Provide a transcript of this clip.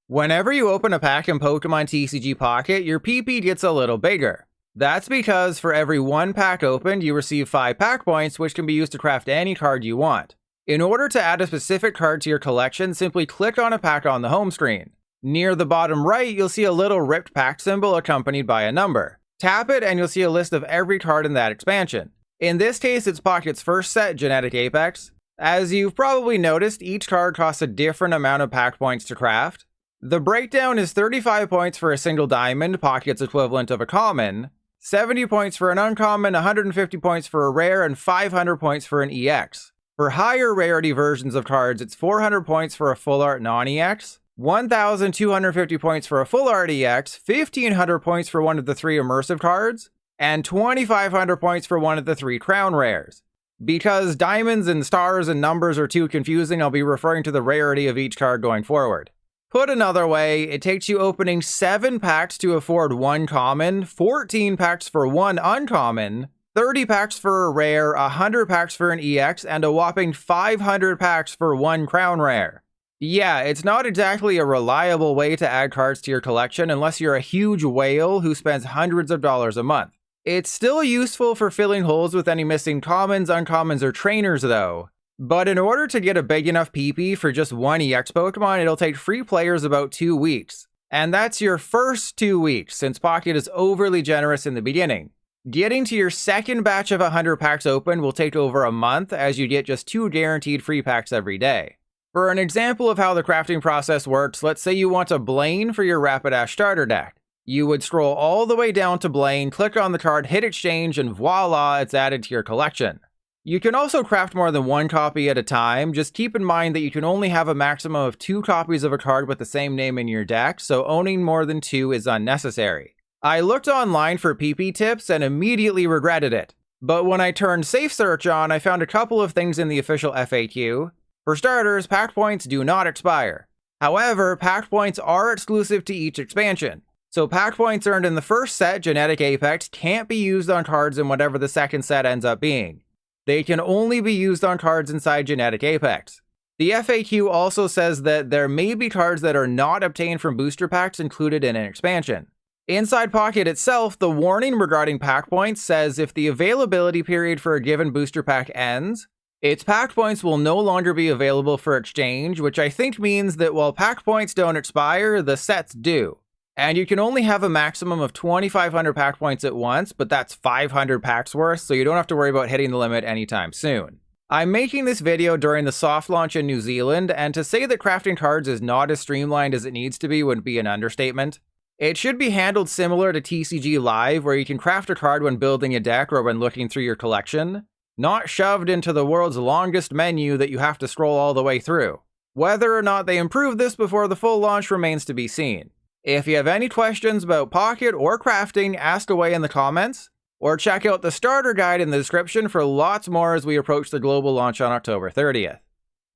Whenever you open a pack in Pokemon TCG Pocket, your PP gets a little bigger. That's because for every one pack opened, you receive 5 pack points, which can be used to craft any card you want. In order to add a specific card to your collection, simply click on a pack on the home screen. Near the bottom right, you'll see a little ripped pack symbol accompanied by a number. Tap it and you'll see a list of every card in that expansion. In this case, it's Pocket's first set, Genetic Apex. As you've probably noticed, each card costs a different amount of pack points to craft. The breakdown is 35 points for a single diamond, Pocket's equivalent of a common, 70 points for an uncommon, 150 points for a rare, and 500 points for an EX. For higher rarity versions of cards, it's 400 points for a full art non-EX, 1,250 points for a full art EX, 1,500 points for one of the 3 immersive cards, and 2,500 points for one of the 3 crown rares. Because diamonds and stars and numbers are too confusing, I'll be referring to the rarity of each card going forward. Put another way, it takes you opening 7 packs to afford 1 common, 14 packs for 1 uncommon, 30 packs for a rare, 100 packs for an EX, and a whopping 500 packs for 1 crown rare. Yeah, it's not exactly a reliable way to add cards to your collection unless you're a huge whale who spends hundreds of dollars a month. It's still useful for filling holes with any missing commons, uncommons, or trainers though. But in order to get a big enough PP for just 1 EX Pokemon, it'll take free players about 2 weeks. And that's your first 2 weeks, since Pocket is overly generous in the beginning. Getting to your second batch of 100 packs open will take over a month, as you get just 2 guaranteed free packs every day. For an example of how the crafting process works, let's say you want a Blaine for your Rapidash starter deck. You would scroll all the way down to Blaine, click on the card, hit exchange, and voila, it's added to your collection. You can also craft more than 1 copy at a time. Just keep in mind that you can only have a maximum of 2 copies of a card with the same name in your deck, so owning more than 2 is unnecessary. I looked online for PP tips and immediately regretted it. But when I turned Safe Search on, I found a couple of things in the official FAQ. For starters, pack points do not expire. However, pack points are exclusive to each expansion. So pack points earned in the first set, Genetic Apex, can't be used on cards in whatever the second set ends up being. They can only be used on cards inside Genetic Apex. The FAQ also says that there may be cards that are not obtained from booster packs included in an expansion. Inside Pocket itself, the warning regarding pack points says if the availability period for a given booster pack ends, its pack points will no longer be available for exchange, which I think means that while pack points don't expire, the sets do. And you can only have a maximum of 2,500 pack points at once, but that's 500 packs worth, so you don't have to worry about hitting the limit anytime soon. I'm making this video during the soft launch in New Zealand, and to say that crafting cards is not as streamlined as it needs to be would be an understatement. It should be handled similar to TCG Live, where you can craft a card when building a deck or when looking through your collection, not shoved into the world's longest menu that you have to scroll all the way through. Whether or not they improve this before the full launch remains to be seen. If you have any questions about Pocket or crafting, ask away in the comments, or check out the starter guide in the description for lots more as we approach the global launch on October 30th.